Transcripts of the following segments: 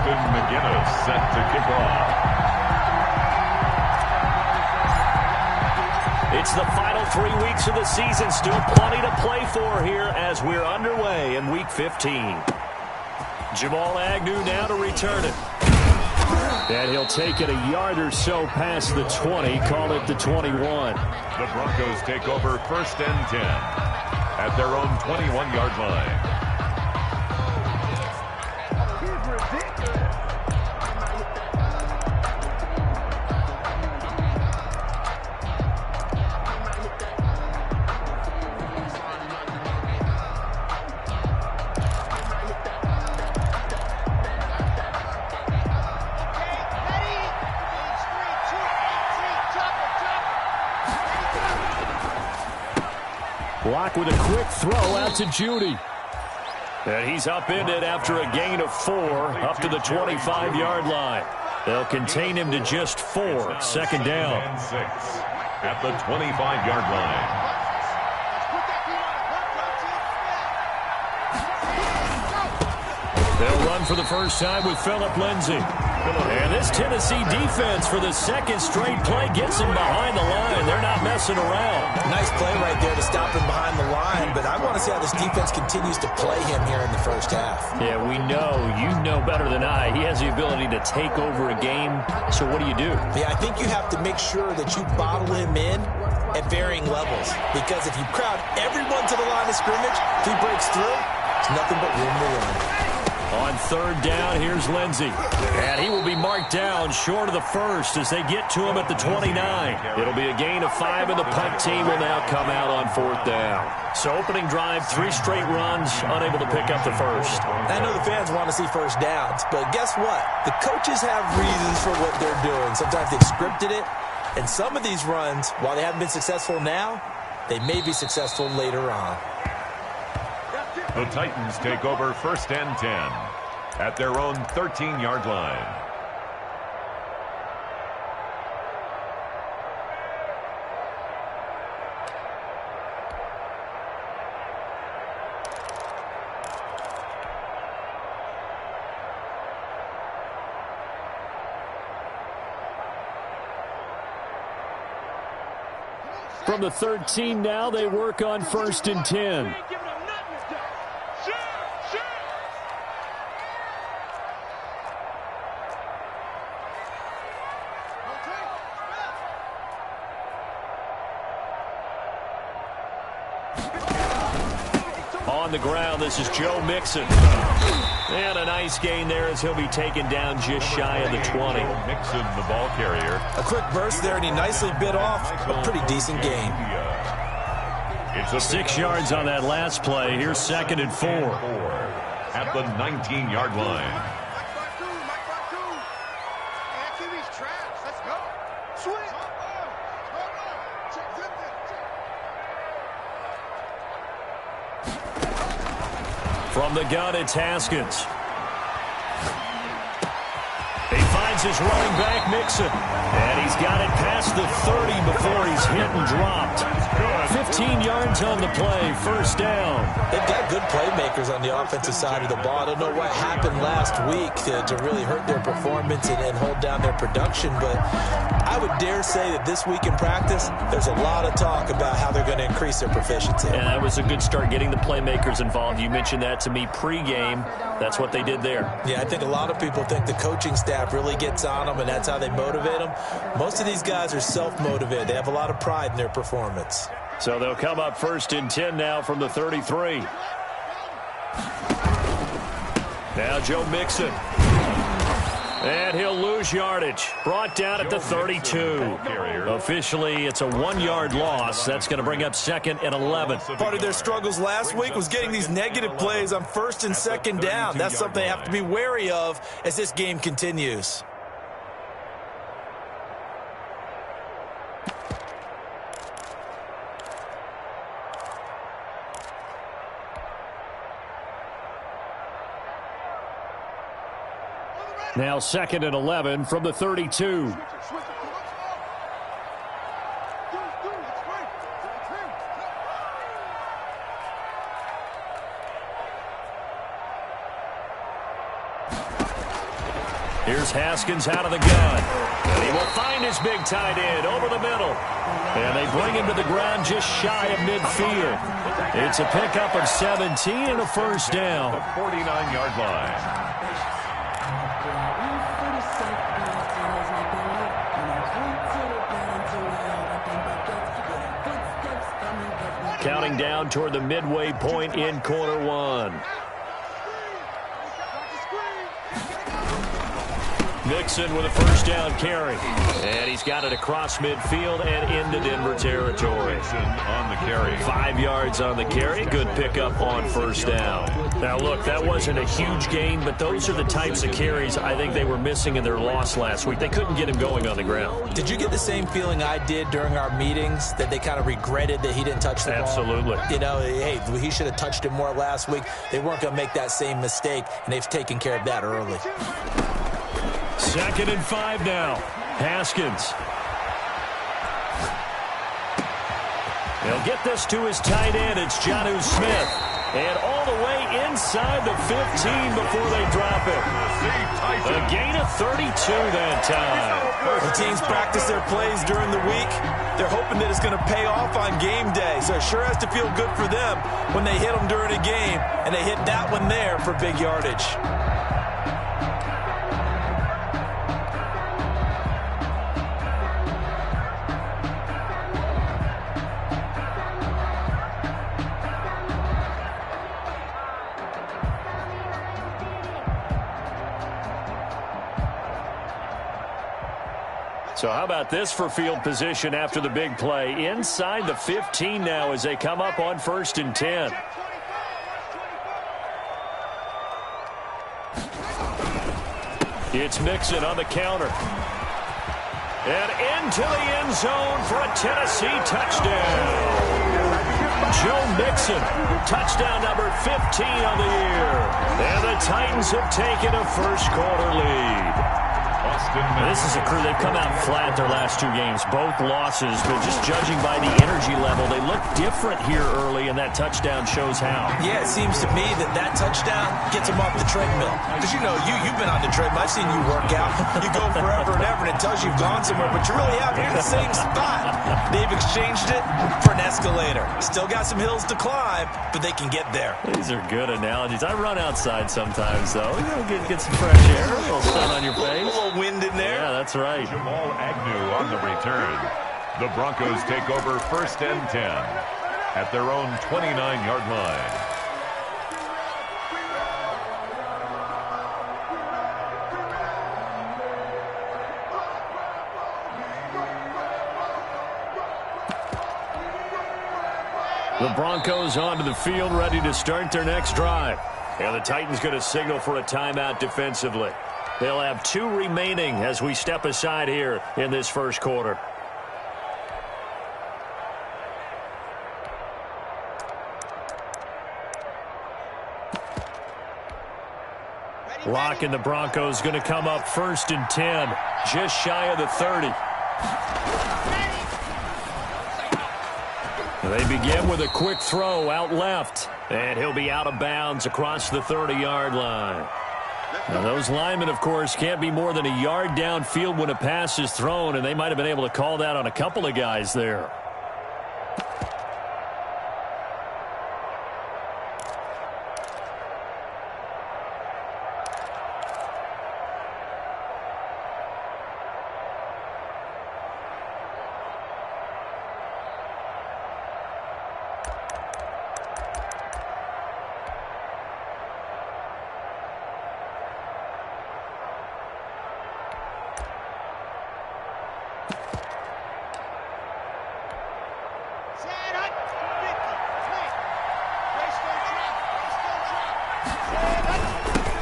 Justin McGinnis set to kick off. It's the final 3 weeks of the season. Still plenty to play for here as we're underway in Week 15. Jamal Agnew now to return it. And he'll take it a yard or so past the 20, call it the 21. The Broncos take over 1st and 10 at their own 21-yard line. Block with a quick throw out to Judy. And he's upended after a gain of 4 up to the 25-yard line. They'll contain him to just 4. 2nd down. And 6 at the 25-yard line. They'll run for the first time with Phillip Lindsay. And this Tennessee defense for the 2nd straight play gets him behind the line. They're not messing around. Nice play right there to stop him behind the line, but I want to see how this defense continues to play him here in the first half. Yeah, we know. You know better than I. He has the ability to take over a game. So what do you do? Yeah, I think you have to make sure that you bottle him in at varying levels, because if you crowd everyone to the line of scrimmage, if he breaks through, it's nothing but room to run. On 3rd down, here's Lindsay. And he will be marked down short of the 1st as they get to him at the 29. It'll be a gain of 5, and the punt team will now come out on 4th down. So opening drive, 3 straight runs, unable to pick up the 1st. I know the fans want to see first downs, but guess what? The coaches have reasons for what they're doing. Sometimes they've scripted it, and some of these runs, while they haven't been successful now, they may be successful later on. The Titans take over 1st and 10 at their own 13-yard line. From the 13 now, they work on 1st and 10. On the ground, this is Joe Mixon. And a nice gain there as he'll be taken down just shy of the 20. Mixon, the ball carrier. A quick burst there, and he nicely bit off a pretty decent gain. It's 6 yards on that last play. Here's 2nd and 4. At the 19-yard line. From the gun, it's Haskins. He finds his running back, Mixon. And he's got it past the 30 before he's hit and dropped. 15 yards on the play, 1st down. They've got good playmakers on the offensive side of the ball. I don't know what happened last week to really hurt their performance and hold down their production, but I would dare say that this week in practice, there's a lot of talk about how they're going to increase their proficiency. And that was a good start, getting the playmakers involved. You mentioned that to me pregame. That's what they did there. Yeah, I think a lot of people think the coaching staff really gets on them, and that's how they motivate them. Most of these guys are self-motivated. They have a lot of pride in their performance. So they'll come up 1st and 10 now from the 33. Now Joe Mixon. And he'll lose yardage. Brought down at the 32. Officially, it's a 1-yard loss. That's going to bring up 2nd and 11. Part of their struggles last week was getting these negative plays on 1st and 2nd down. That's something they have to be wary of as this game continues. Now 2nd and 11 from the 32. Here's Haskins out of the gun. And he will find his big tight end over the middle. And they bring him to the ground just shy of midfield. It's a pickup of 17 and a first down. The 49-yard line. Counting down toward the midway point in quarter one. Mixon with a first down carry. And he's got it across midfield and into Denver territory. Mixon on the carry. 5 yards on the carry. Good pickup on first down. Now, look, that wasn't a huge gain, but those are the types of carries I think they were missing in their loss last week. They couldn't get him going on the ground. Did you get the same feeling I did during our meetings, that they kind of regretted that he didn't touch the ball? Absolutely. You know, hey, he should have touched it more last week. They weren't going to make that same mistake, and they've taken care of that early. 2nd and 5 now. Haskins. He'll get this to his tight end. It's Jonnu Smith. And all the way inside the 15 before they drop it. A gain of 32 that time. The teams practice their plays during the week. They're hoping that it's going to pay off on game day. So it sure has to feel good for them when they hit them during a game. And they hit that one there for big yardage. So how about this for field position after the big play? Inside the 15 now as they come up on 1st and 10. It's Mixon on the counter. And into the end zone for a Tennessee touchdown. Joe Mixon, touchdown number 15 on the year. And the Titans have taken a first quarter lead. This is a crew, they've come out flat their last 2 games, both losses, but just judging by the energy level, they look different here early, and that touchdown shows how. Yeah, it seems to me that touchdown gets them off the treadmill. Because, you know, you've been on the treadmill. I've seen you work out. You go forever and ever, and it tells you you've gone somewhere, but you really have. You're in the same spot. They've exchanged it for an escalator. Still got some hills to climb, but they can get there. These are good analogies. I run outside sometimes, though. You know, get some fresh air, a little sun on your face. A little wind in there. Yeah, that's right. Jamal Agnew on the return. The Broncos take over 1st and 10 at their own 29-yard line. The Broncos onto the field, ready to start their next drive. And the Titans going to signal for a timeout defensively. They'll have 2 remaining as we step aside here in this first quarter. Lock and the Broncos going to come up 1st and 10, just shy of the 30. They begin with a quick throw out left, and he'll be out of bounds across the 30-yard line. Now, those linemen, of course, can't be more than a yard downfield when a pass is thrown, and they might have been able to call that on a couple of guys there.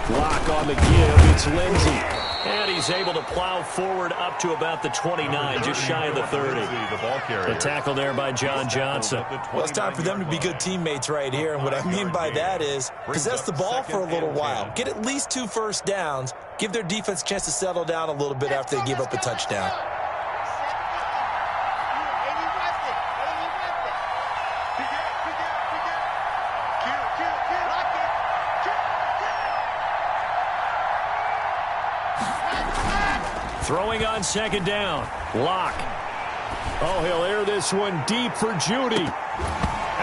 Block on the give. It's Lindsey. And he's able to plow forward up to about the 29, just shy of the 30. The tackle there by John Johnson. Well, it's time for them to be good teammates right here. And what I mean by that is possess the ball for a little while. Get at least 2 first downs. Give their defense a chance to settle down a little bit after they give up a touchdown. Throwing on second down. Locke. Oh, he'll air this one deep for Judy.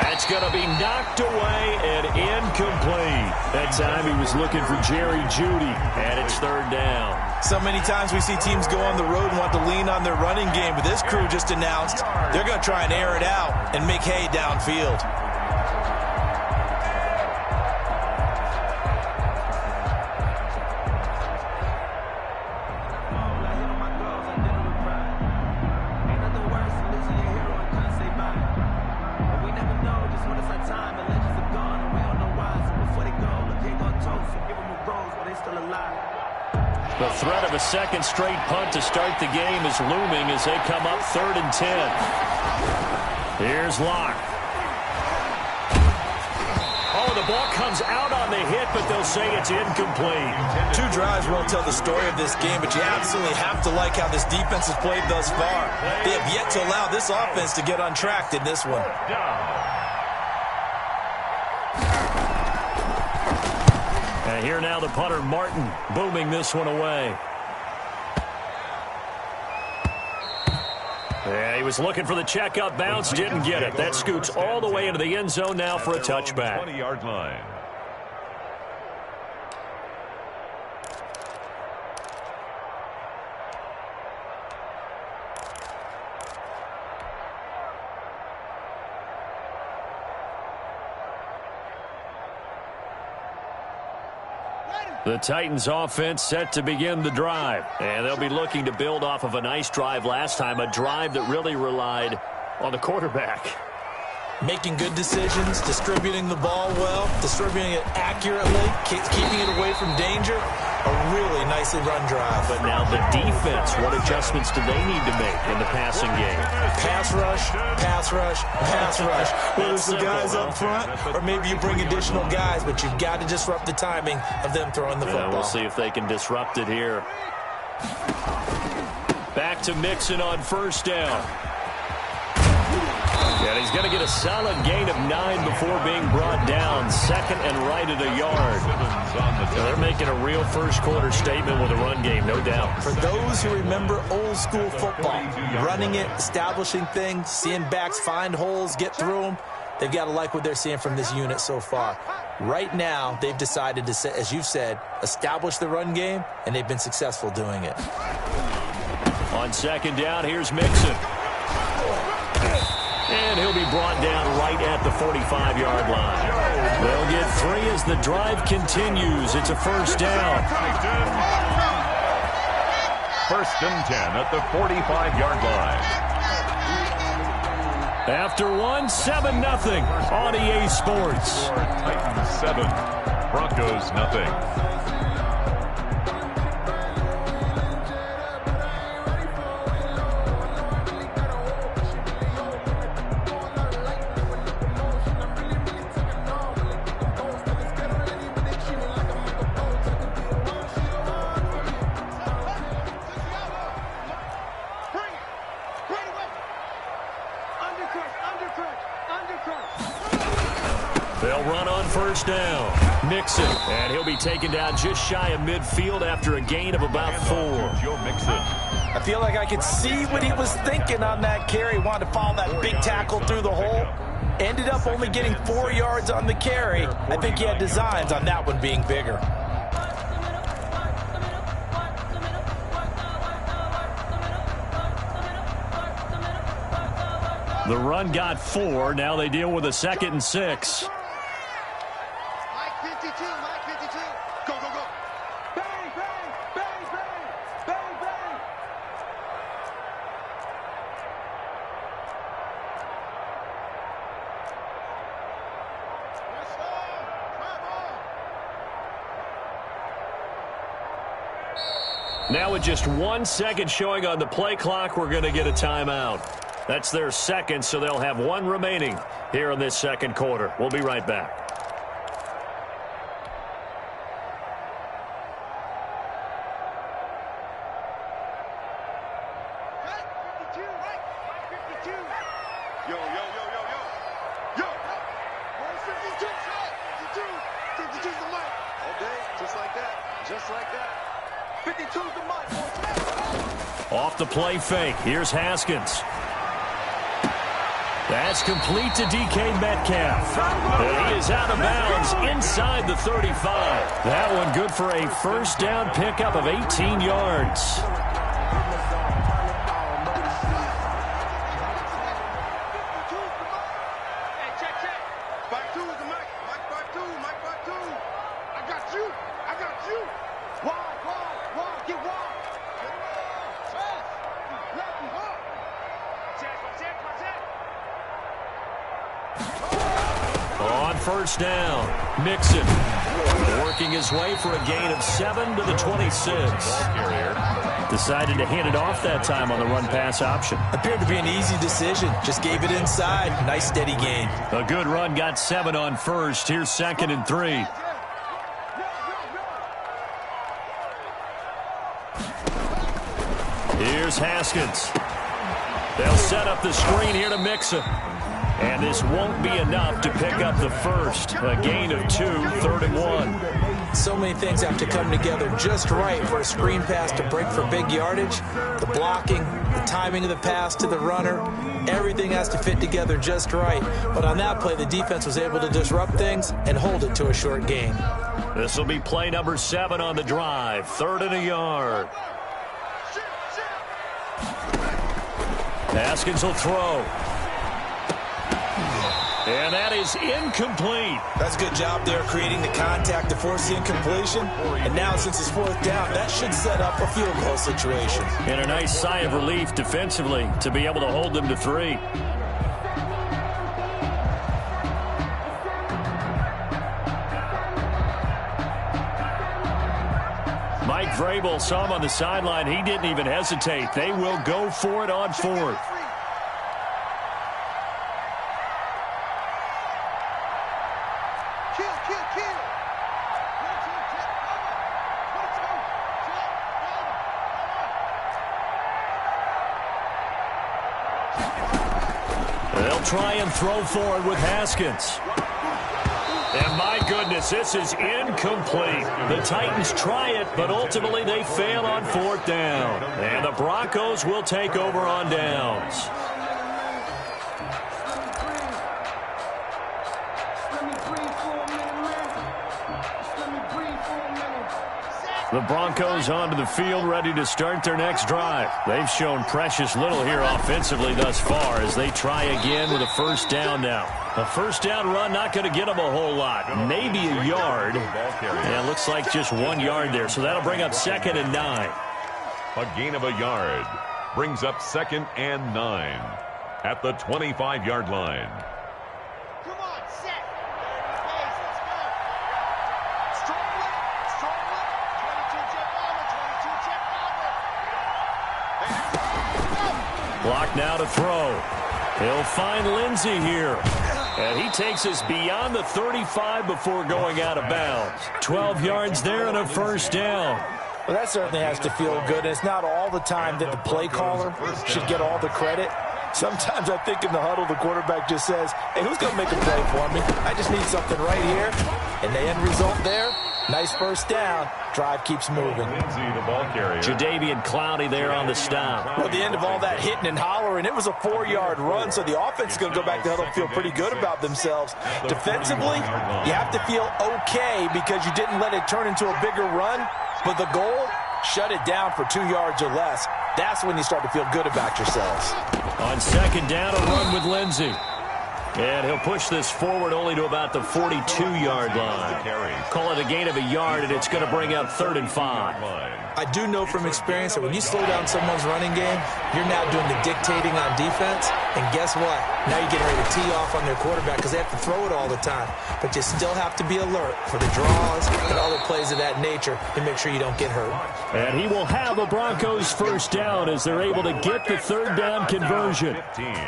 That's going to be knocked away and incomplete. That time he was looking for Jerry Judy, and it's third down. So many times we see teams go on the road and want to lean on their running game, but this crew just announced they're going to try and air it out and make hay downfield. The threat of a second straight punt to start the game is looming as they come up 3rd and 10. Here's Locke. Oh, the ball comes out on the hit, but they'll say it's incomplete. 2 drives won't tell the story of this game, but you absolutely have to like how this defense has played thus far. They have yet to allow this offense to get untracked in this one. And here now the punter, Martin, booming this one away. Yeah, he was looking for the checkup bounce, didn't get it. That scoots all the way into the end zone now for a touchback. 20-yard line. The Titans offense set to begin the drive. And they'll be looking to build off of a nice drive last time, a drive that really relied on the quarterback. Making good decisions, distributing the ball well, distributing it accurately, keeping it away from danger. A really nicely run drive. But now the defense, what adjustments do they need to make in the passing game? Pass rush, pass rush, pass rush. Whether it's the guys up front or maybe you bring additional guys, but you've got to disrupt the timing of them throwing the football. We'll see if they can disrupt it here. Back to Mixon on first down. And he's going to get a solid gain of 9 before being brought down. 2nd and right at a yard. So they're making a real first-quarter statement with a run game, no doubt. For those who remember old-school football, running it, establishing things, seeing backs find holes, get through them, they've got to like what they're seeing from this unit so far. Right now, they've decided to, as you've said, establish the run game, and they've been successful doing it. On second down, here's Mixon. And he'll be brought down right at the 45-yard line. They'll get 3 as the drive continues. It's a first down. 1st and 10 at the 45-yard line. After 1, 7-0 on EA Sports. Titans 7, Broncos nothing. They'll run on first down. Mixon, and he'll be taken down just shy of midfield after a gain of about 4. Joe Mixon. I feel like I could see what he was thinking on that carry. Wanted to follow that big tackle through the hole. Ended up only getting 4 yards on the carry. I think he had designs on that one being bigger. The run got 4. Now they deal with a 2nd and 6. Now with just 1 second showing on the play clock, we're going to get a timeout. That's their second, so they'll have 1 remaining here in this second quarter. We'll be right back. Just like that. 52's the mark. Off the play fake. Here's Haskins. That's complete to DK Metcalf. And he is out of bounds inside the 35. That one good for a first down pickup of 18 yards. On first down, Mixon working his way for a gain of 7 to the 26. Decided to hand it off that time on the run-pass option. Appeared to be an easy decision. Just gave it inside. Nice steady gain. A good run, got 7 on first. Here's 2nd and 3. Here's Haskins. They'll set up the screen here to Mixon. And this won't be enough to pick up the first. A gain of 2, 3rd and 1. So many things have to come together just right for a screen pass to break for big yardage. The blocking, the timing of the pass to the runner, everything has to fit together just right. But on that play, the defense was able to disrupt things and hold it to a short gain. This will be play number 7 on the drive. 3rd and a yard. Haskins will throw. And that is incomplete. That's a good job there creating the contact to force the incompletion. And now since it's 4th down, that should set up a field goal situation. And a nice sigh of relief defensively to be able to hold them to 3. Mike Vrabel saw him on the sideline. He didn't even hesitate. They will go for it on 4th. They'll try and throw forward with Haskins. And my goodness, this is incomplete. The Titans try it, but ultimately they fail on 4th down. And the Broncos will take over on downs. The Broncos onto the field, ready to start their next drive. They've shown precious little here offensively thus far as they try again with a first down now. A first down run not going to get them a whole lot. Maybe a yard. And it looks like just 1 yard there. So that'll bring up 2nd and 9. A gain of a yard brings up 2nd and 9 at the 25-yard line. Block now to throw. He'll find Lindsey here. And he takes us beyond the 35 before going out of bounds. 12 yards there and a first down. Well, that certainly has to feel good. It's not all the time that the play caller should get all the credit. Sometimes I think in the huddle, the quarterback just says, hey, who's going to make a play for me? I just need something right here. And the end result there, nice first down. Drive keeps moving. Jadeveon Clowney there on the stop. Well, at the end of all that hitting and hollering, it was a 4-yard run, so the offense is going to go back to the huddle and feel pretty good about themselves. Defensively, you have to feel okay because you didn't let it turn into a bigger run, but the goal, shut it down for 2 yards or less. That's when you start to feel good about yourselves. On 2nd down, a run with Lindsey. And he'll push this forward only to about the 42-yard line. Call it a gain of a yard, and it's going to bring up 3rd and 5. I do know from experience that when you slow down someone's running game, you're now doing the dictating on defense. And guess what? Now you're getting ready to tee off on their quarterback because they have to throw it all the time. But you still have to be alert for the draws and other plays of that nature to make sure you don't get hurt. And he will have a Broncos first down as they're able to get the 3rd down conversion.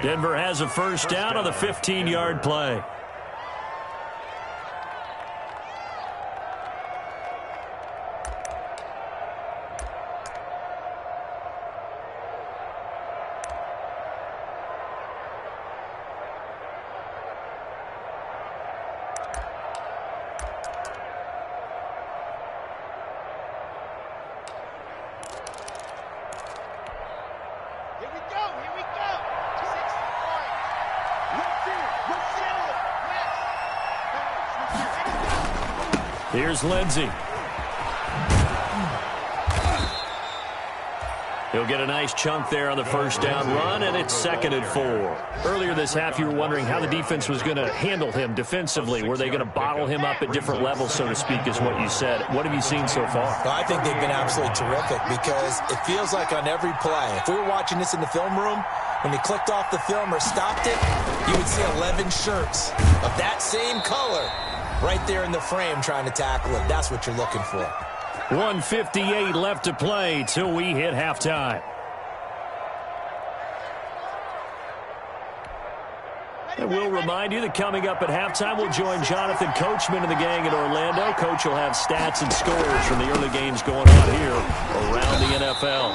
Denver has a first down on the 15-yard play. Here's Lindsey. He'll get a nice chunk there on the first down run, and it's 2nd and 4. Earlier this half, you were wondering how the defense was going to handle him defensively. Were they going to bottle him up at different levels, so to speak, is what you said. What have you seen so far? Well, I think they've been absolutely terrific because it feels like on every play, if we were watching this in the film room, when he clicked off the film or stopped it, you would see 11 shirts of that same color right there in the frame trying to tackle him. That's what you're looking for. 1:58 left to play till we hit halftime. And we'll remind you that coming up at halftime, we'll join Jonathan Coachman and the gang in Orlando. Coach will have stats and scores from the early games going on here around the NFL.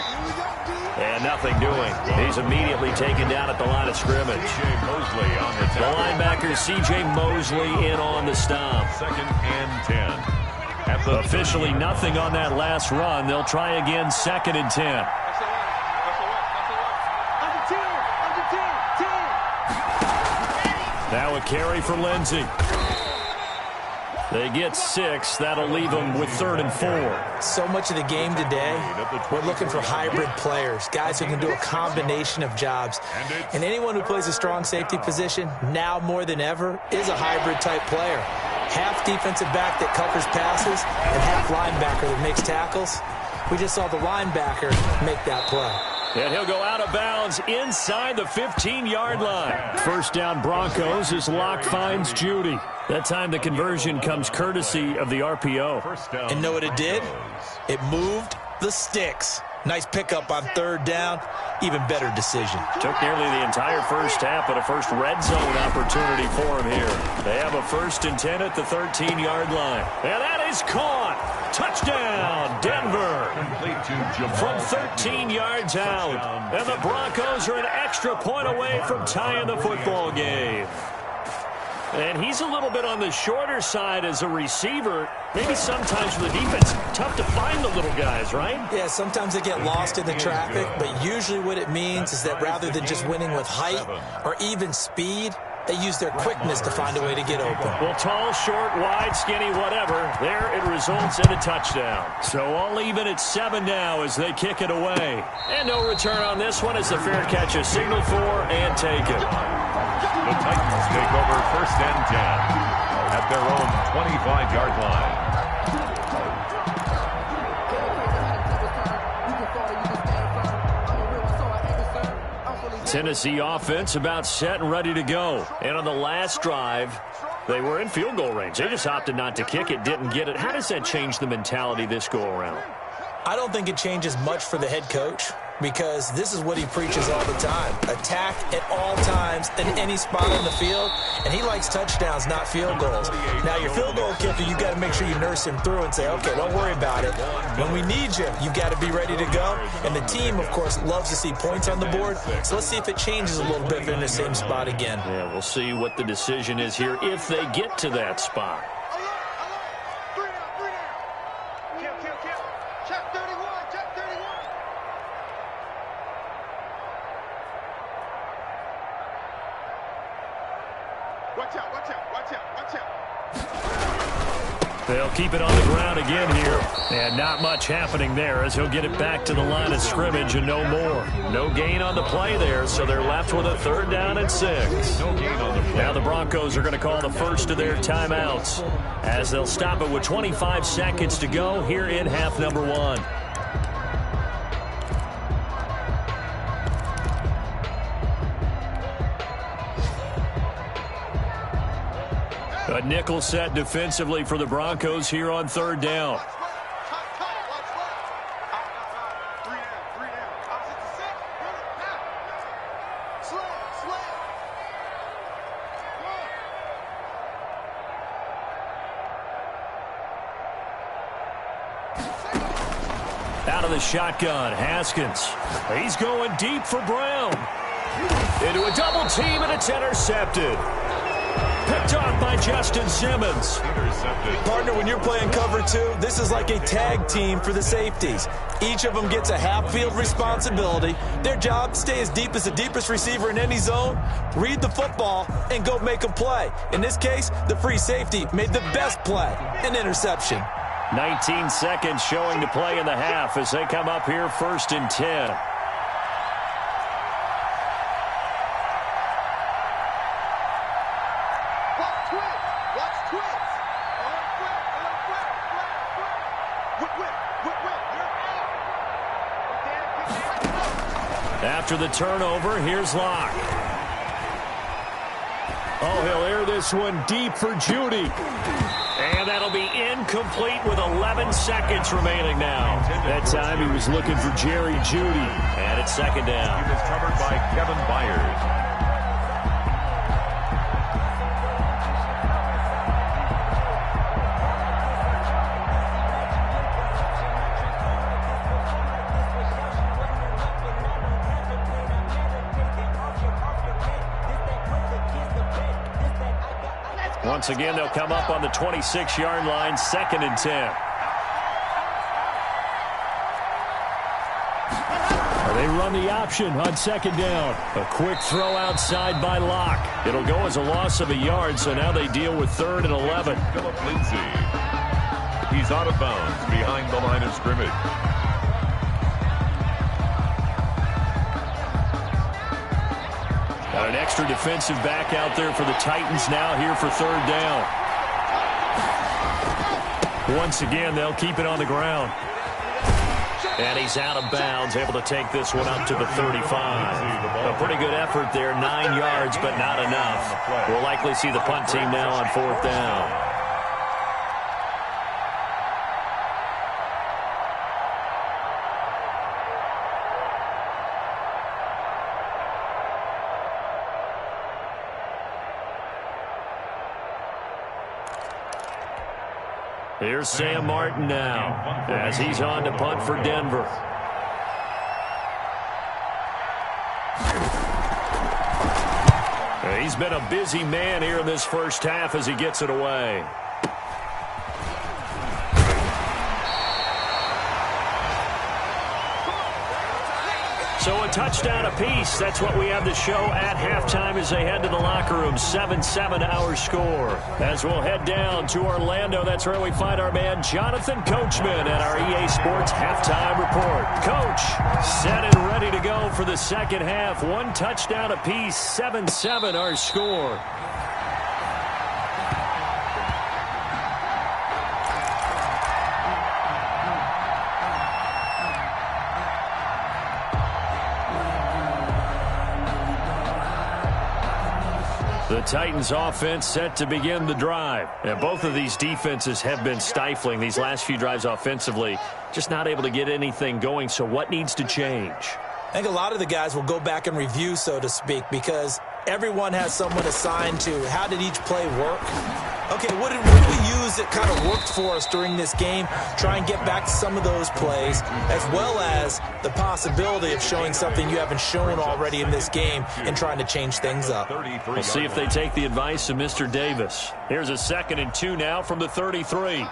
And nothing doing. He's immediately taken down at the line of scrimmage. The linebacker, C.J. Mosley, in on the stop. 2nd and 10. Officially nothing on that last run. They'll try again, 2nd and 10. Now a carry for Lindsey. They get 6. That'll leave them with 3rd and 4. So much of the game today, we're looking for hybrid players, guys who can do a combination of jobs. And anyone who plays a strong safety position, now more than ever, is a hybrid-type player. Half defensive back that covers passes and half linebacker that makes tackles. We just saw the linebacker make that play. And he'll go out of bounds inside the 15-yard line. First down Broncos as Locke finds Judy. That time the conversion comes courtesy of the RPO. And know what it did? It moved the sticks. Nice pickup on 3rd down. Even better decision. Took nearly the entire first half, but a first red zone opportunity for him here. They have a 1st and 10 at the 13-yard line. And that is caught. Touchdown, Denver. From 13 yards out. And the Broncos are an extra point away from tying the football game. And he's a little bit on the shorter side as a receiver. Maybe sometimes for the defense, tough to find the little guys, right? Yeah, sometimes they get lost in the traffic, but usually what it means is that rather than just winning with height or even speed, they use their quickness to find a way to get open. Well, tall, short, wide, skinny, whatever, there it results in a touchdown. So all even at 7 now as they kick it away. And no return on this one as the fair catch is signaled for and taken. The Titans take over 1st and 10 at their own 25-yard line. Tennessee offense about set and ready to go. And on the last drive, they were in field goal range. They just opted not to kick it, didn't get it. How does that change the mentality this go around? I don't think it changes much for the head coach because this is what he preaches all the time. Attack at all times in any spot on the field, and he likes touchdowns, not field goals. Now, your field goal kicker, you got to make sure you nurse him through and say, okay, don't worry about it. When we need you, you got to be ready to go. And the team, of course, loves to see points on the board. So let's see if it changes a little bit if they're in the same spot again. Yeah, we'll see what the decision is here if they get to that spot. They'll keep it on the ground again here. And not much happening there as he'll get it back to the line of scrimmage and no more. No gain on the play there, so they're left with a 3rd down and 6. Now the Broncos are going to call the first of their timeouts as they'll stop it with 25 seconds to go here in half number 1. A nickel set defensively for the Broncos here on 3rd down. Out of the shotgun, Haskins. He's going deep for Brown. Into a double team, and it's intercepted. Picked off by Justin Simmons. Partner, when you're playing cover two, this is like a tag team for the safeties. Each of them gets a half-field responsibility. Their job, stay as deep as the deepest receiver in any zone, read the football, and go make a play. In this case, the free safety made the best play, an interception. 19 seconds showing to play in the half as they come up here 1st and 10. After the turnover, here's Locke. Oh, he'll air this one deep for Judy. And that'll be incomplete with 11 seconds remaining now. That time he was looking for Jerry Judy. And it's 2nd down. He was covered by Kevin Byers. Once again, they'll come up on the 26-yard line, 2nd and 10. They run the option on 2nd down. A quick throw outside by Locke. It'll go as a loss of a yard, so now they deal with 3rd and 11. Phillip Lindsay. He's out of bounds behind the line of scrimmage. Got an extra defensive back out there for the Titans now here for 3rd down. Once again, they'll keep it on the ground. And he's out of bounds, able to take this one up to the 35. A pretty good effort there, 9 yards, but not enough. We'll likely see the punt team now on 4th down. Here's Sam Martin now as he's on to punt for Denver. He's been a busy man here in this first half as he gets it away. So a touchdown apiece. That's what we have to show at halftime as they head to the locker room. 7-7 our score. As we'll head down to Orlando, that's where we find our man Jonathan Coachman at our EA Sports Halftime Report. Coach, set and ready to go for the 2nd half. 1 touchdown apiece, 7-7 our score. The Titans offense set to begin the drive. And both of these defenses have been stifling these last few drives offensively. Just not able to get anything going. So what needs to change? I think a lot of the guys will go back and review, so to speak, because everyone has someone assigned to how did each play work. Okay, what did we use that kind of worked for us during this game? Try and get back to some of those plays, as well as the possibility of showing something you haven't shown already in this game and trying to change things up. We'll see if they take the advice of Mr. Davis. Here's a 2nd and 2 now from the 33.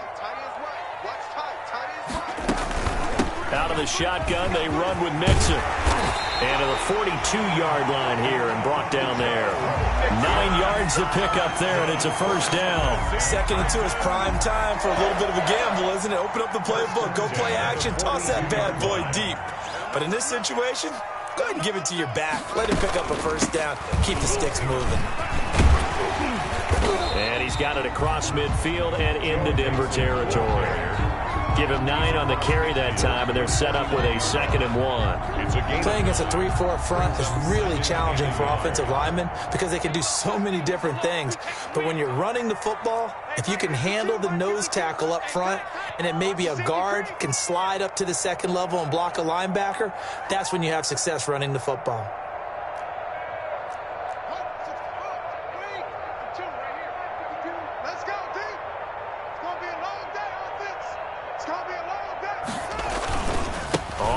Out of the shotgun, they run with Mixon. And to the 42-yard line here and brought down there. 9 yards to pick up there, and it's a 1st down. 2nd and 2 is prime time for a little bit of a gamble, isn't it? Open up the playbook, go play action, toss that bad boy deep. But in this situation, go ahead and give it to your back. Let him pick up a 1st down. Keep the sticks moving. And he's got it across midfield and into Denver territory. Give him 9 on the carry that time, and they're set up with a 2nd and 1. Playing against a 3-4 front is really challenging for offensive linemen because they can do so many different things. But when you're running the football, if you can handle the nose tackle up front, and it may be a guard can slide up to the 2nd level and block a linebacker, that's when you have success running the football.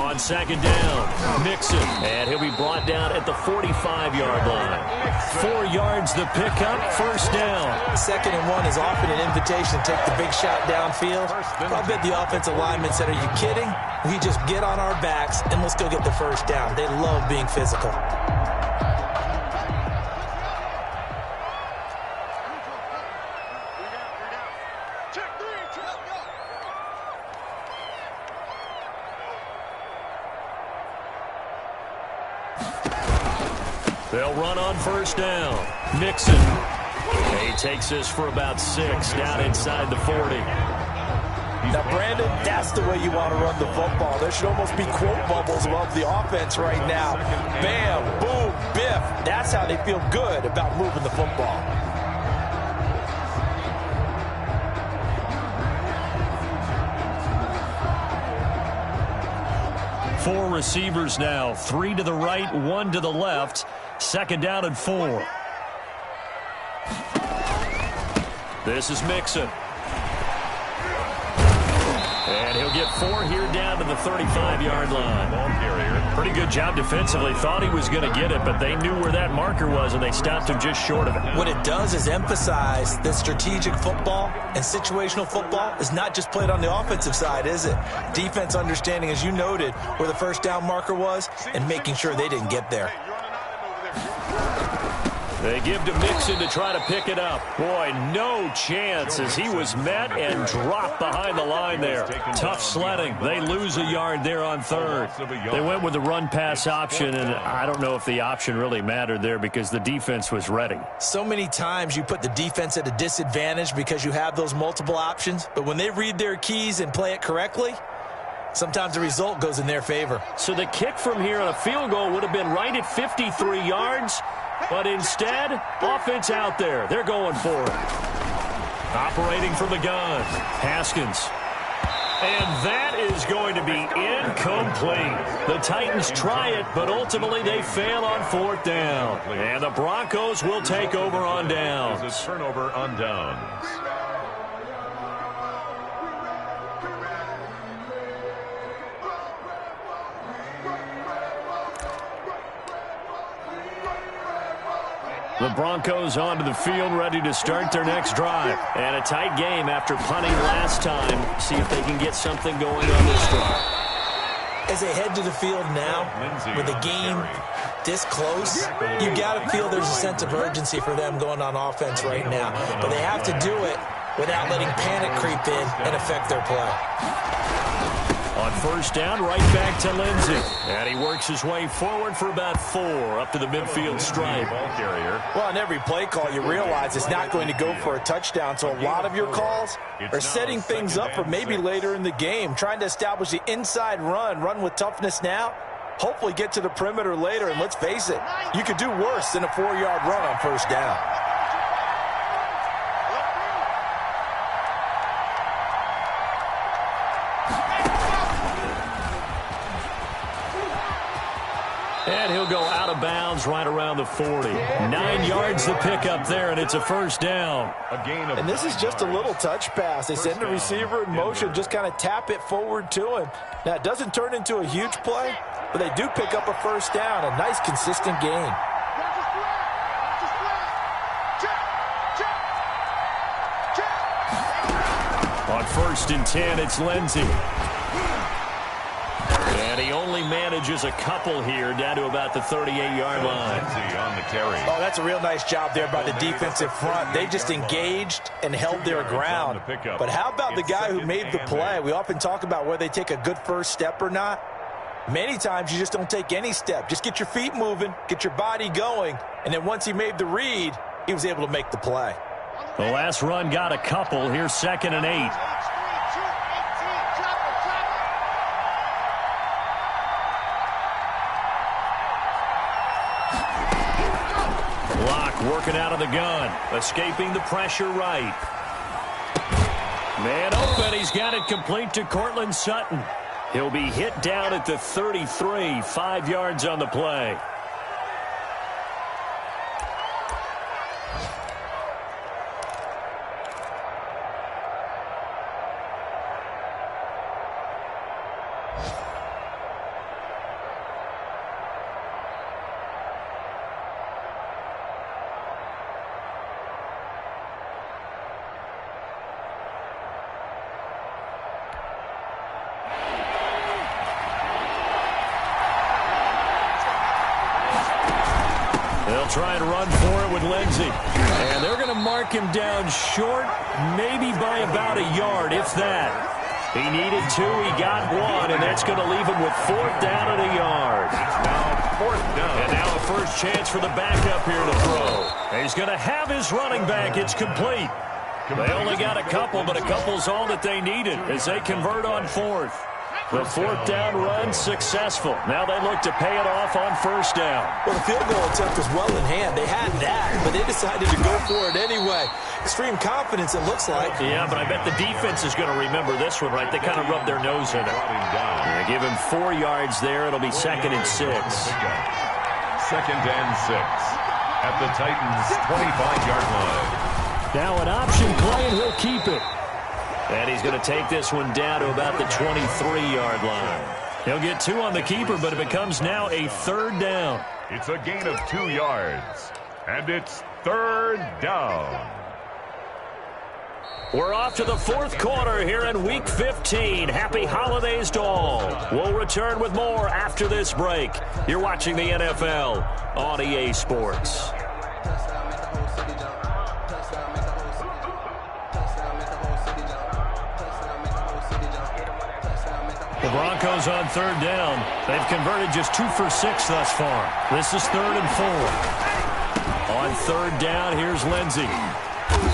On second down, Mixon. And he'll be brought down at the 45-yard line. 4 yards the pickup, first down. 2nd and 1 is often an invitation to take the big shot downfield. I bet the offensive lineman said, are you kidding? We just get on our backs and let's go get the first down. They love being physical. They'll run on first down. Mixon. He takes this for about 6 down inside the 40. Now, Brandon, that's the way you want to run the football. There should almost be quote bubbles above the offense right now. Bam, boom, biff. That's how they feel good about moving the football. Four receivers now. 3 to the right, 1 to the left. Second down and 4. This is Mixon. And he'll get 4 here down to the 35-yard line. Ball carrier. Pretty good job defensively. Thought he was going to get it, but they knew where that marker was, and they stopped him just short of it. What it does is emphasize that strategic football and situational football is not just played on the offensive side, is it? Defense understanding, as you noted, where the first down marker was and making sure they didn't get there. They give to Mixon to try to pick it up. Boy, no chance as he was met and dropped behind the line there. Tough sledding. They lose a yard there on 3rd. They went with the run-pass option, and I don't know if the option really mattered there because the defense was ready. So many times you put the defense at a disadvantage because you have those multiple options, but when they read their keys and play it correctly, sometimes the result goes in their favor. So the kick from here on a field goal would have been right at 53 yards. But instead, offense out there. They're going for it. Operating from the gun, Haskins. And that is going to be incomplete. The Titans try it, but ultimately they fail on 4th down. And the Broncos will take over on downs. It's a turnover on downs. The Broncos onto the field, ready to start their next drive. And a tight game after punting last time. See if they can get something going on this drive. As they head to the field now, with the game this close, you got to feel there's a sense of urgency for them going on offense right now. But they have to do it without letting panic creep in and affect their play. On first down, right back to Lindsey. And he works his way forward for about 4 up to the midfield stripe. Ball carrier. Well, on every play call, you realize it's not going to go for a touchdown. So a lot of your calls are setting things up for maybe later in the game, trying to establish the inside run with toughness now, hopefully get to the perimeter later. And let's face it, you could do worse than a 4-yard run on first down. And he'll go out of bounds right around the 40. 9 yards to pick up there, and it's a first down. A gain of And this is just a little touch pass. They send the receiver in motion, just kind of tap it forward to him. Now, it doesn't turn into a huge play, but they do pick up a first down, a nice, consistent gain. On 1st and 10, it's Lindsey. And he only manages a couple here down to about the 38-yard line. on the carry. Oh, that's a real nice job there by the defensive front. They just engaged and held their ground. But how about the guy who made the play? We often talk about whether they take a good first step or not. Many times you just don't take any step. Just get your feet moving, get your body going, and then once he made the read, he was able to make the play. The last run got a couple. Here's 2nd and 8. Working out of the gun, escaping the pressure right. Man open, he's got it complete to Cortland Sutton. He'll be hit down at the 33, 5 yards on the play. They'll try and run for it with Lindsey. And they're going to mark him down short, maybe by about a yard, if that. He needed 2, he got 1, and that's going to leave him with 4th down and a yard. Now 4th down. And now a first chance for the backup here to throw. He's going to have his running back. It's complete. They only got a couple, but a couple's all that they needed as they convert on 4th. The 4th down run successful. Now they look to pay it off on 1st down. Well, the field goal attempt was well in hand. They had that, but they decided to go for it anyway. Extreme confidence, it looks like. Yeah, but I bet the defense is going to remember this one, right? They kind of rub their nose in it. They give him 4 yards there. It'll be 2nd and 6. 2nd and 6 at the Titans' 25-yard line. Now an option play, and he'll keep it. And he's going to take this one down to about the 23-yard line. He'll get 2 on the keeper, but it becomes now a 3rd down. It's a gain of 2 yards, and it's 3rd down. We're off to the 4th quarter here in Week 15. Happy holidays to all. We'll return with more after this break. You're watching the NFL on EA Sports. The Broncos on 3rd down. They've converted just 2 for 6 thus far. This is 3rd and 4. On 3rd down, here's Lindsey.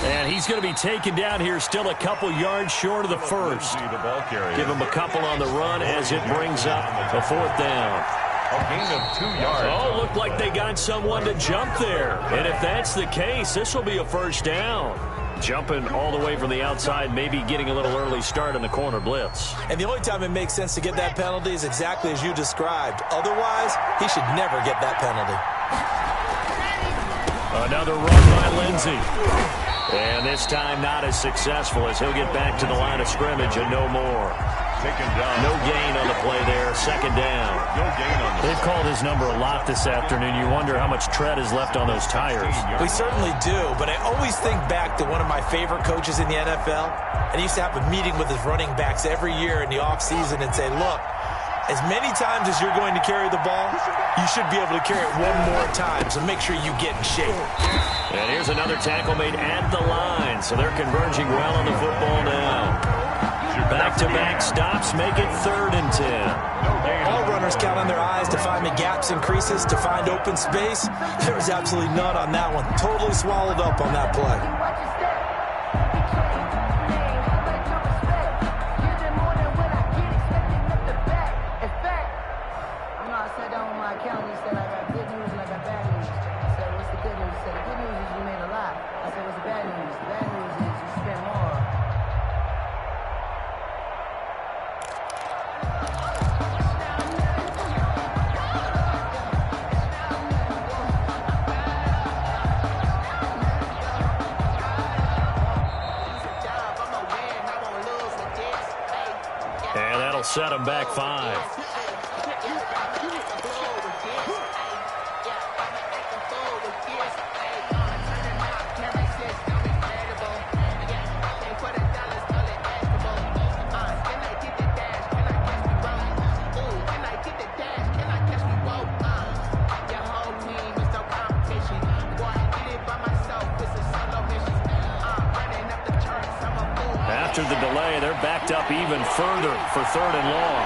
And he's going to be taken down here still a couple yards short of the 1st. Give him a couple on the run as it brings up a 4th down. A gain of 2 yards. Oh, looked like they got someone to jump there. And if that's the case, this will be a 1st down. Jumping all the way from the outside, maybe getting a little early start in the corner blitz. And the only time it makes sense to get that penalty is exactly as you described. Otherwise, he should never get that penalty. Another run by Lindsey. And this time not as successful as he'll get back to the line of scrimmage and no more. Taken down. No gain on the play there. 2nd down. No gain on the They've called his number a lot this afternoon. You wonder how much tread is left on those tires. We certainly do, but I always think back to one of my favorite coaches in the NFL, and he used to have a meeting with his running backs every year in the offseason and say, look, as many times as you're going to carry the ball, you should be able to carry it 1 more time, so make sure you get in shape. And here's another tackle made at the line, so they're converging well on the football now. Back-to-back stops make it 3rd and 10. All runners count on their eyes to find the gaps and creases, to find open space. There was absolutely none on that one. Totally swallowed up on that play. Set him back 5. After the delay, they're backed up even further for 3rd and long.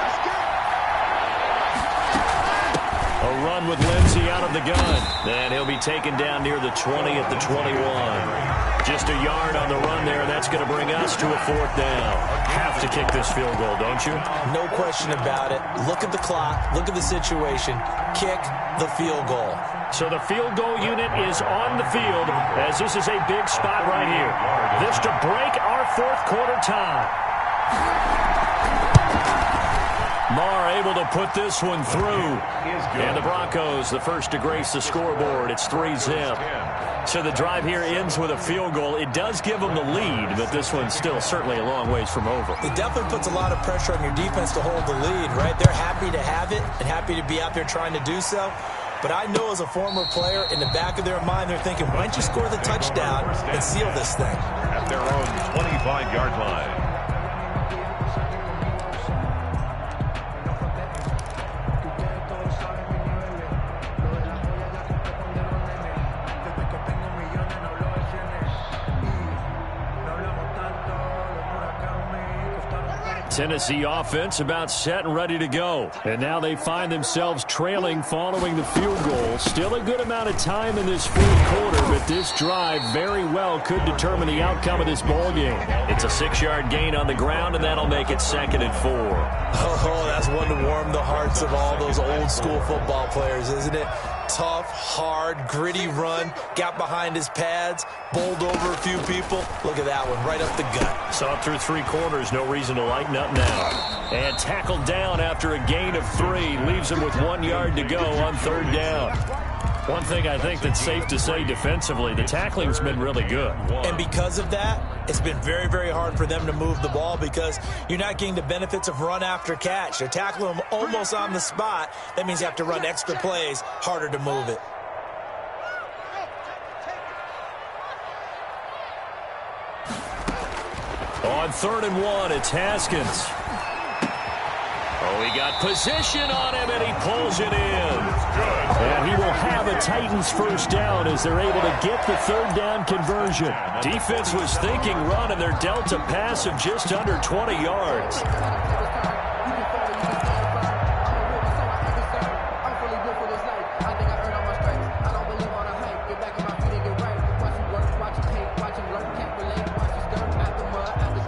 A run with Lindsey out of the gun. And he'll be taken down near the 20 at the 21. Just a yard on the run there, and that's going to bring us to a 4th down. Have to kick this field goal, don't you? No question about it. Look at the clock. Look at the situation. Kick the field goal. So the field goal unit is on the field as this is a big spot right here. This to break our 4th quarter tie. Marr able to put this one through. And the Broncos, the first to grace the scoreboard. It's 3-zip. So the drive here ends with a field goal. It does give them the lead, but this one's still certainly a long ways from over. It definitely puts a lot of pressure on your defense to hold the lead, right? They're happy to have it and happy to be out there trying to do so. But I know as a former player, in the back of their mind, they're thinking, why don't you score the touchdown and seal this thing? At their own 25-yard line. Tennessee offense about set and ready to go. And now they find themselves trailing following the field goal. Still a good amount of time in this fourth quarter, but this drive very well could determine the outcome of this ball game. It's a 6-yard gain on the ground, and that'll make it 2nd and 4. Oh, that's one to warm the hearts of all those old-school football players, isn't it? Tough, hard, gritty run, got behind his pads, bowled over a few people. Look at that one, right up the gut. Saw it through 3 quarters, no reason to lighten up now. And tackled down after a gain of 3, leaves him with 1 yard to go on 3rd down. One thing I think that's safe to say defensively, the tackling's been really good. And because of that, it's been very, very hard for them to move the ball because you're not getting the benefits of run after catch. They're tackling them almost on the spot. That means you have to run extra plays, harder to move it. On 3rd and 1, it's Haskins. Oh, he got position on him, and he pulls it in. And he will have a Titans first down as they're able to get the 3rd down conversion. Defense was thinking run, and they're dealt a pass of just under 20 yards.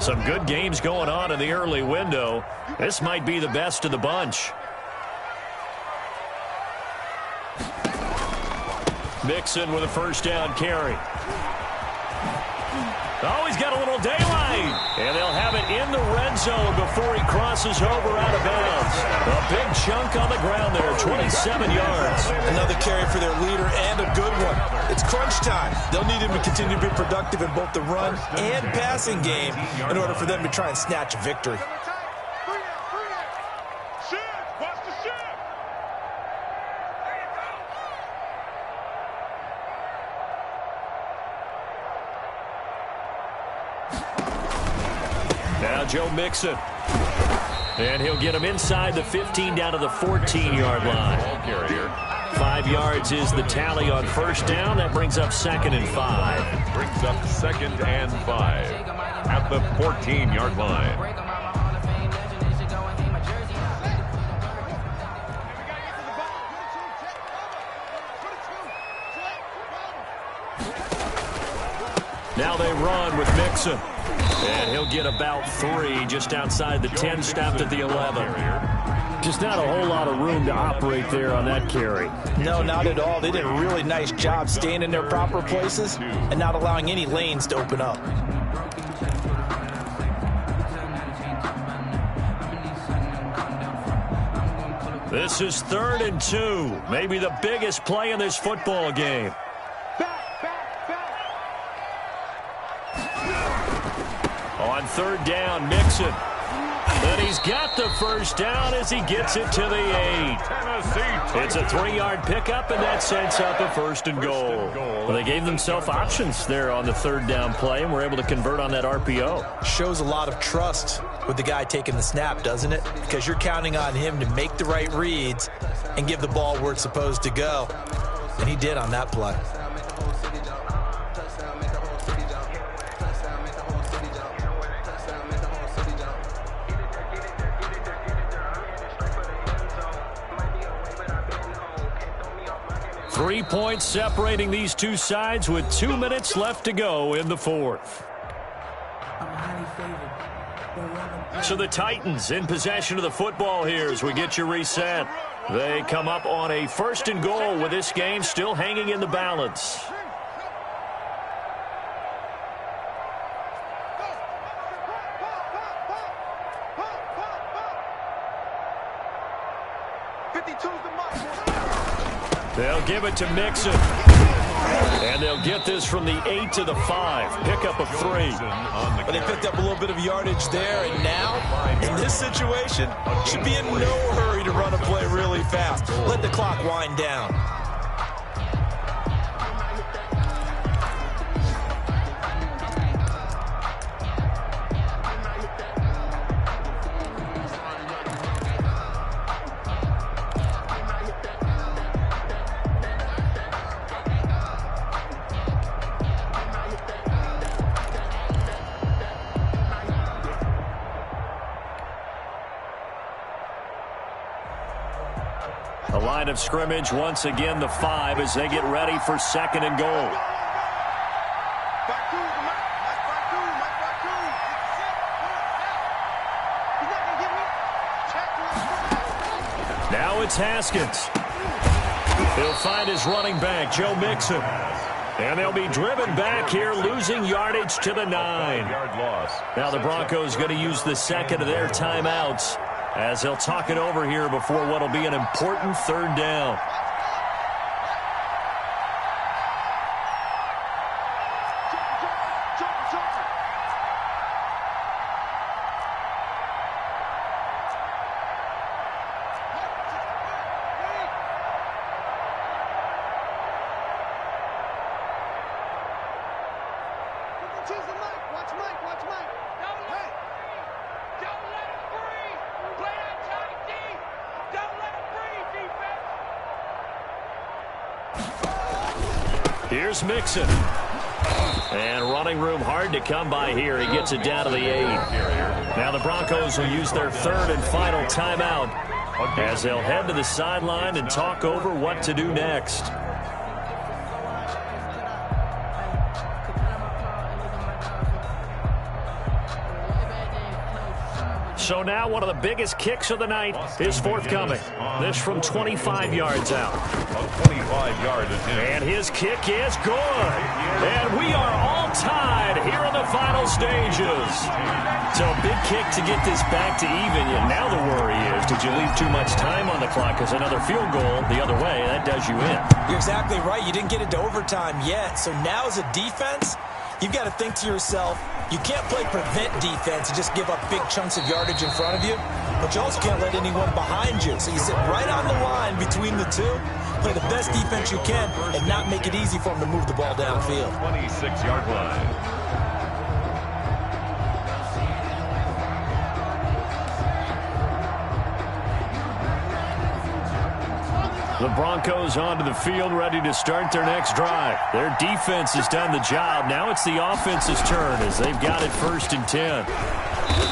Some good games going on in the early window. This might be the best of the bunch. Mixon with a first down carry. Oh, he's got a little daylight. And they'll have it in the red zone before he crosses over out of bounds. A big chunk on the ground there, 27 yards. Another carry for their leader and a good one. It's crunch time. They'll need him to continue to be productive in both the run and passing game in order for them to try and snatch a victory. Now Joe Mixon. And he'll get him inside the 15 down to the 14-yard line. 5 yards is the tally on first down. That brings up 2nd and 5. Brings up 2nd and 5 at the 14-yard line. Now they run with Mixon. And he'll get about 3 just outside the 10, stopped at the 11. Just not a whole lot of room to operate there on that carry. No, not at all. They did a really nice job staying in their proper places and not allowing any lanes to open up. This is 3rd and 2. Maybe the biggest play in this football game. On 3rd down, Mixon. And he's got the first down as he gets it to the 8. It's a 3-yard pickup, and that sets up a 1st and goal. Well, they gave themselves options there on the 3rd down play, and were able to convert on that RPO. Shows a lot of trust with the guy taking the snap, doesn't it? Because you're counting on him to make the right reads and give the ball where it's supposed to go. And he did on that play. Three points separating these two sides with 2 minutes left to go in the 4th. So the Titans in possession of the football here as we get you reset. They come up on a 1st and goal with this game still hanging in the balance. They'll give it to Mixon. And they'll get this from the 8 to the 5. Pickup of 3. But they picked up a little bit of yardage there, and now, in this situation, should be in no hurry to run a play really fast. Let the clock wind down. line of scrimmage. Once again, the 5 as they get ready for 2nd and goal. Now it's Haskins. He'll find his running back, Joe Mixon. And they'll be driven back here, losing yardage to the 9. Now the Broncos going to use the 2nd of their timeouts as they'll talk it over here before what will be an important 3rd down. Here's Mixon. And running room hard to come by here. He gets it down to the 8. Now the Broncos will use their 3rd and final timeout as they'll head to the sideline and talk over what to do next. So now one of the biggest kicks of the night is forthcoming. This from 25 yards out. 25-yard attempt. And his kick is good. And we are all tied here in the final stages. So a big kick to get this back to even. And now the worry is, did you leave too much time on the clock? Because another field goal the other way, that does you in. You're exactly right. You didn't get into overtime yet. So now as a defense, you've got to think to yourself, you can't play prevent defense and just give up big chunks of yardage in front of you, but you also can't let anyone behind you. So you sit right on the line between the two, play the best defense you can, and not make it easy for them to move the ball downfield. 26-yard line. The Broncos onto the field, ready to start their next drive. Their defense has done the job. Now it's the offense's turn as they've got it 1st and 10.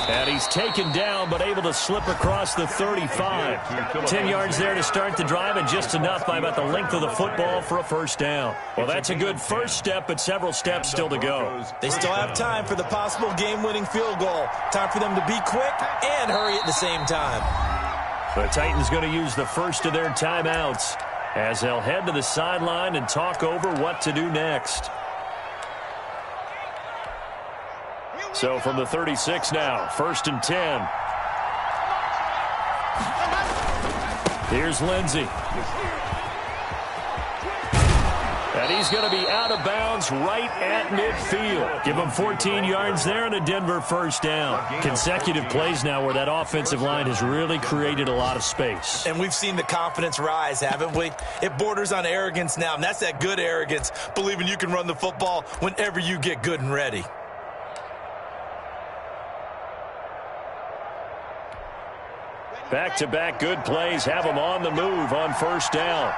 And he's taken down, but able to slip across the 35. 10 yards there to start the drive, and just enough by about the length of the football for a 1st down. Well, that's a good first step, but several steps still to go. They still have time for the possible game-winning field goal. Time for them to be quick and hurry at the same time. The Titans going to use the 1st of their timeouts as they'll head to the sideline and talk over what to do next. So from the 36 now, 1st and 10. Here's Lindsey. And he's going to be out of bounds right at midfield. Give him 14 yards there and a Denver 1st down. Consecutive plays now where that offensive line has really created a lot of space. And we've seen the confidence rise, haven't we? It borders on arrogance now, and that's that good arrogance, believing you can run the football whenever you get good and ready. Back-to-back good plays have them on the move on 1st down.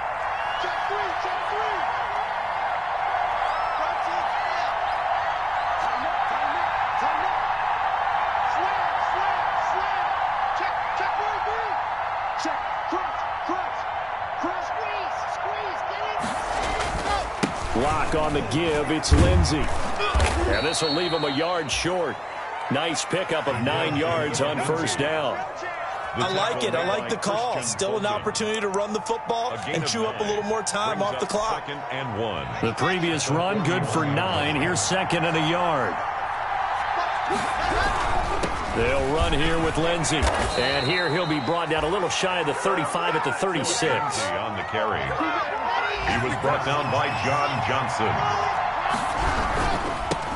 Block on the give. It's Lindsey. And this will leave him a yard short. Nice pickup of 9 yards on 1st down. I like it. I like the call. Still an opportunity to run the football and chew up a little more time off the clock. 2nd and 1. The previous run good for 9. Here's 2nd and a yard. They'll run here with Lindsey. And here he'll be brought down a little shy of the 35 at the 36. On the carry. He was brought down by John Johnson.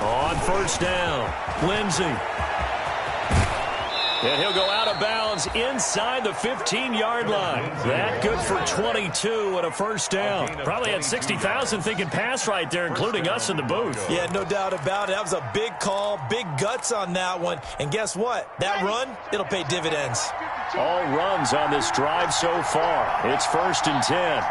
On 1st down, Lindsey. And he'll go out of bounds inside the 15-yard line. That good for 22 and a 1st down. Probably had 60,000 thinking pass right there, including us in the booth. Yeah, no doubt about it. That was a big call, big guts on that one. And guess what? That run, it'll pay dividends. All runs on this drive so far. It's 1st and 10.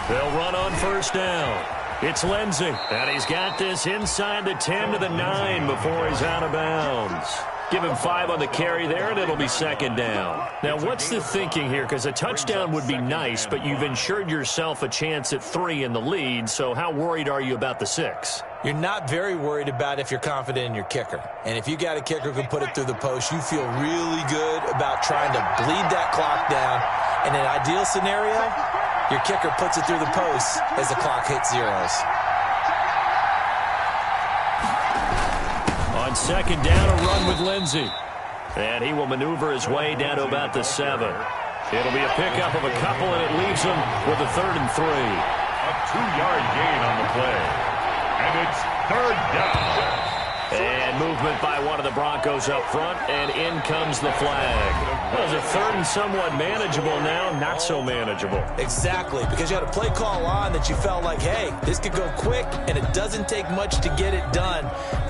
They'll run on 1st down. It's Lindsey, and he's got this inside the 10 to the 9 before he's out of bounds. Give him 5 on the carry there, and it'll be second down. Now, what's the thinking here? Because a touchdown would be nice, but you've ensured yourself a chance at 3 in the lead, so how worried are you about the 6? You're not very worried about if you're confident in your kicker. And if you got a kicker who can put it through the post, you feel really good about trying to bleed that clock down. In an ideal scenario, your kicker puts it through the post as the clock hits zeros. On second down, a run with Lindsey. And he will maneuver his way down to about the 7. It'll be a pickup of a couple, and it leaves him with a 3rd and 3. A 2-yard gain on the play. And it's 3rd down. And movement by one of the Broncos up front, and in comes the flag. Well, it's a 3rd and somewhat manageable now, not so manageable. Exactly, because you had a play call on that you felt like, hey, this could go quick, and it doesn't take much to get it done.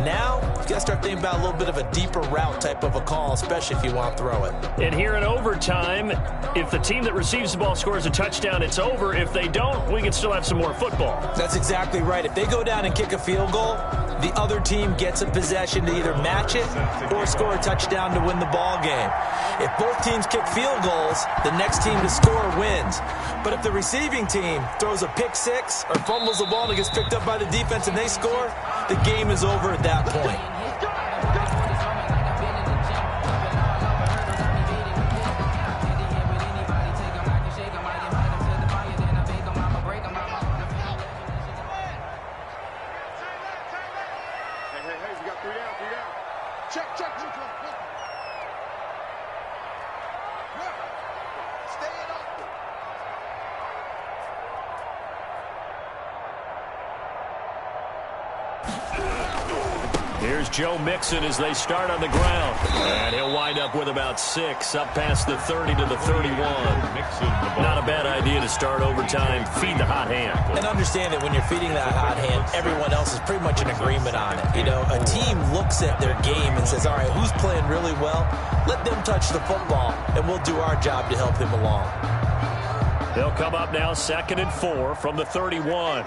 Now, you got to start thinking about a little bit of a deeper route type of a call, especially if you want to throw it. And here in overtime, if the team that receives the ball scores a touchdown, it's over. If they don't, we can still have some more football. That's exactly right. If they go down and kick a field goal, the other team gets a possession to either match it or score a touchdown to win the ball game. If both teams kick field goals, the next team to score wins. But if the receiving team throws a pick 6 or fumbles the ball and it gets picked up by the defense and they score, the game is over at that point. Here's Joe Mixon as they start on the ground. And he'll wind up with about 6, up past the 30 to the 31. Not a bad idea to start overtime. Feed the hot hand. And understand that when you're feeding that hot hand, everyone else is pretty much in agreement on it. You know, a team looks at their game and says, all right, who's playing really well? Let them touch the football, and we'll do our job to help him along. They'll come up now 2nd and 4 from the 31.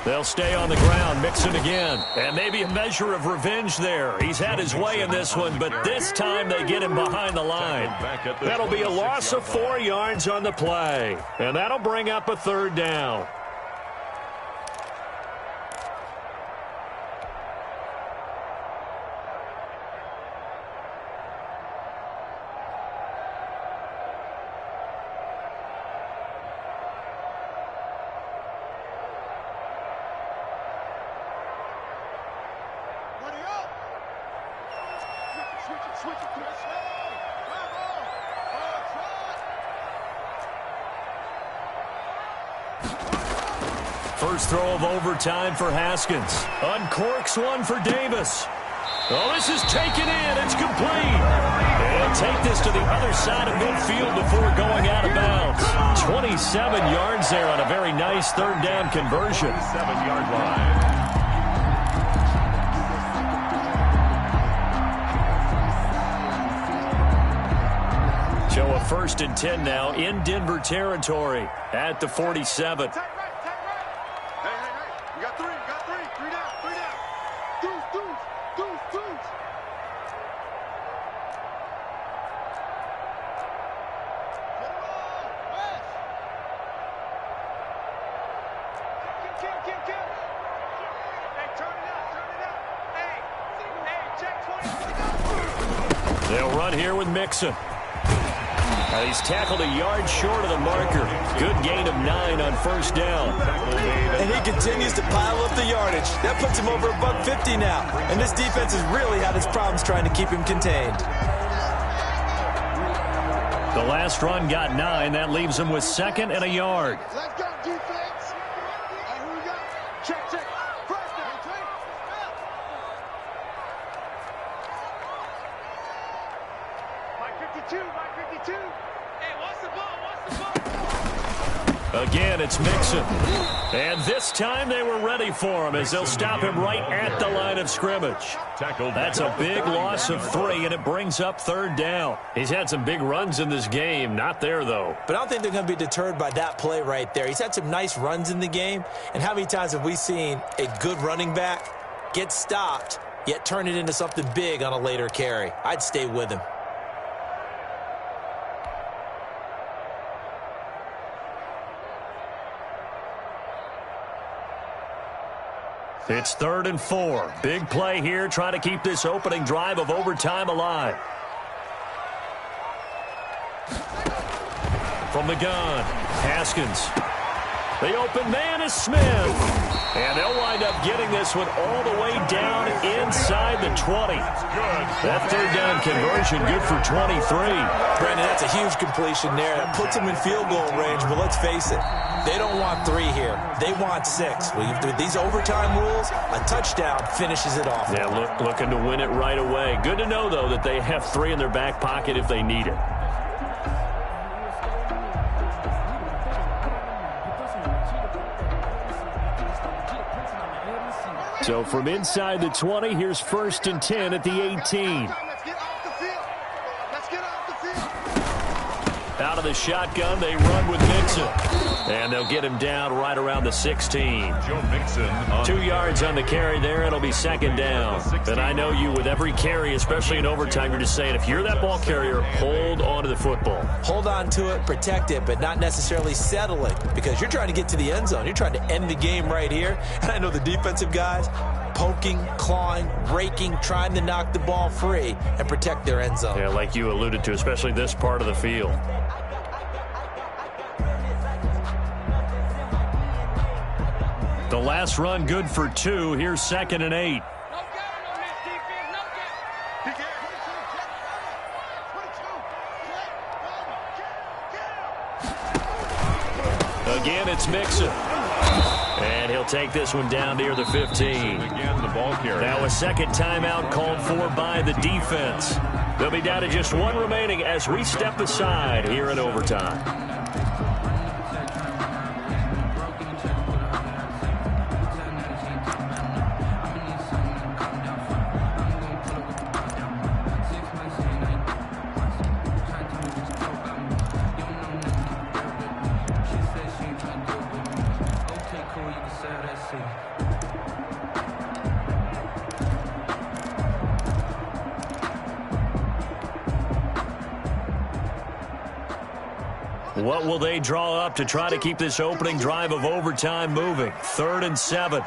They'll stay on the ground, Mixon again. And maybe a measure of revenge there. He's had his way in this one, but this time they get him behind the line. That'll be a loss of 4 yards on the play. And that'll bring up a 3rd down. First throw of overtime for Haskins. Uncorks one for Davis. Oh, this is taken in. It's complete. And take this to the other side of midfield before going out of bounds. 27 yards there on a very nice 3rd down conversion. 7-yard line. So a 1st and 10 now in Denver territory at the 47. They'll run here with Mixon. He's tackled a yard short of the marker. Good gain of 9 on 1st down. And he continues to pile up the yardage. That puts him over $150 now. And this defense has really had its problems trying to keep him contained. The last run got 9. That leaves him with 2nd and a yard. Let's go, defense. Here we go. Check, check. First down. Mike 52, Mike 52. Hey, what's the ball? What's the ball? Again, it's Mixon. And this time they were ready for him as they'll stop him right at the line of scrimmage. That's a big loss of 3, and it brings up 3rd down. He's had some big runs in this game. Not there, though. But I don't think they're going to be deterred by that play right there. He's had some nice runs in the game. And how many times have we seen a good running back get stopped, yet turn it into something big on a later carry? I'd stay with him. It's 3rd and 4. Big play here, trying to keep this opening drive of overtime alive. From the gun, Haskins. The open man is Smith. And they'll wind up getting this one all the way down inside the 20. That 3rd down conversion good for 23. Brandon, that's a huge completion there. That puts them in field goal range, but let's face it, they don't want 3 here. They want 6. With these overtime rules, a touchdown finishes it off. Yeah, looking to win it right away. Good to know, though, that they have 3 in their back pocket if they need it. So from inside the 20, here's 1st and 10 at the 18. Let's get off the field. Let's get off the field. Out of the shotgun, they run with Mixon. And they'll get him down right around the 16. Joe Mixon. 2 yards on the carry there. It'll be 2nd down. And I know you, with every carry, especially in overtime, you're just saying, if you're that ball carrier, hold on to the football. Hold on to it, protect it, but not necessarily settle it, because you're trying to get to the end zone. You're trying to end the game right here. And I know the defensive guys poking, clawing, raking, trying to knock the ball free and protect their end zone. Yeah, like you alluded to, especially this part of the field. The last run good for 2. Here's 2nd and 8. Again, it's Mixon. And he'll take this one down near the 15. Again, the ball carrier. Now a 2nd timeout called for by the defense. They'll be down to just 1 remaining as we step aside here in overtime. What will they draw up to try to keep this opening drive of overtime moving? 3rd and 7.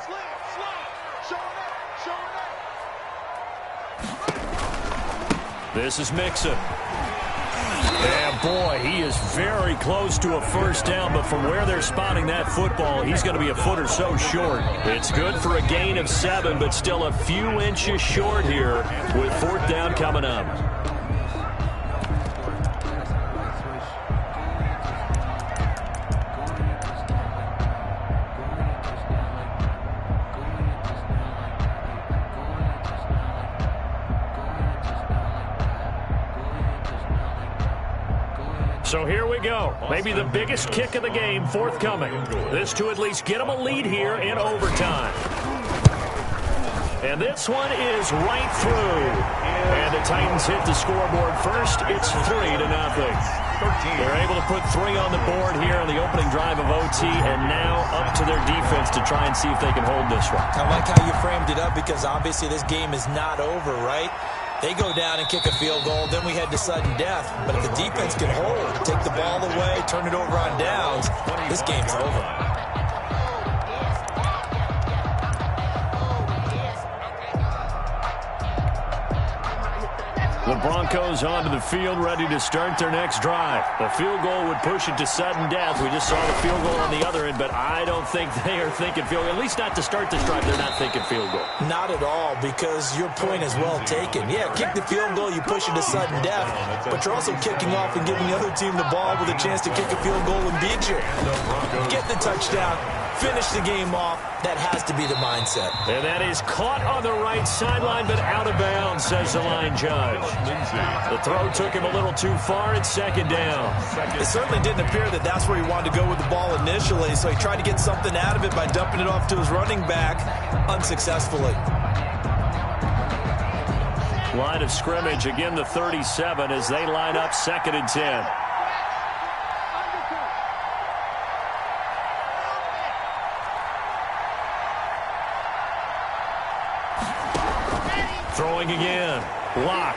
This is Mixon. And boy, he is very close to a 1st down, but from where they're spotting that football, he's going to be a foot or so short. It's good for a gain of 7, but still a few inches short here with 4th down coming up. So here we go. Maybe the biggest kick of the game forthcoming. This to at least get them a lead here in overtime. And this one is right through. And the Titans hit the scoreboard first. It's 3-0. They're able to put 3 on the board here on the opening drive of OT, and now up to their defense to try and see if they can hold this one. I like how you framed it up, because obviously this game is not over, right? They go down and kick a field goal, then we head to sudden death. But if the defense can hold, take the ball away, turn it over on downs, this game's over. The Broncos onto the field, ready to start their next drive. The field goal would push it to sudden death. We just saw the field goal on the other end, but I don't think they are thinking field goal. At least not to start this drive, they're not thinking field goal. Not at all, because your point is well taken. Yeah, kick the field goal, you push it to sudden death, but you're also kicking off and giving the other team the ball with a chance to kick a field goal and beat you. Get the touchdown, finish the game off. That has to be the mindset. And that is caught on the right sideline, but out of bounds, says the line judge. The throw took him a little too far. It's second down. It certainly didn't appear that that's where he wanted to go with the ball initially, so he tried to get something out of it by dumping it off to his running back unsuccessfully. Line of scrimmage, again the 37 as they line up 2nd and 10. Throwing again. Lock.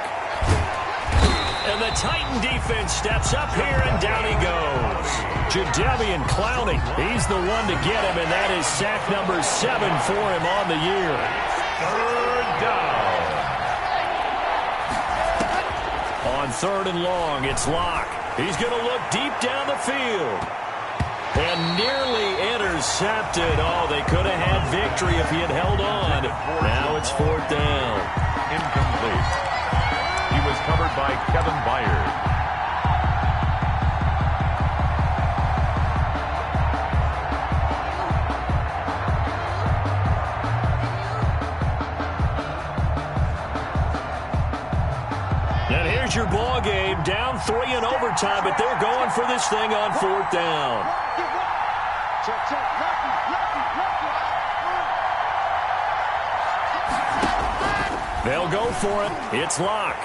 And the Titan defense steps up here, and down he goes. Jadeveon Clowney, he's the one to get him, and that is sack number 7 for him on the year. 3rd down. On 3rd and long, it's Lock. He's going to look deep down the field. And nearly intercepted. Oh, they could have had victory if he had held on. Now it's 4th down. Incomplete. He was covered by Kevin Byard. And here's your ball game. Down 3 in overtime, but they're going for this thing on 4th down. Check, check. They'll go for it. It's Lock.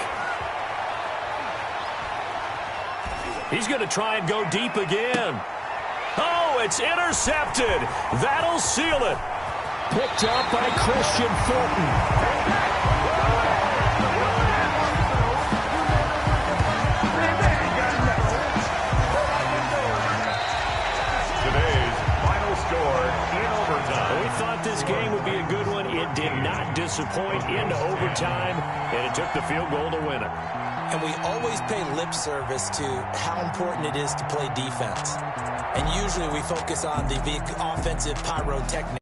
He's going to try and go deep again. Oh, it's intercepted. That'll seal it. Picked up by Christian Fulton. We thought this game would be a good one. It did not disappoint into overtime, and it took the field goal to win it. And we always pay lip service to how important it is to play defense. And usually we focus on the big offensive pyrotechnics.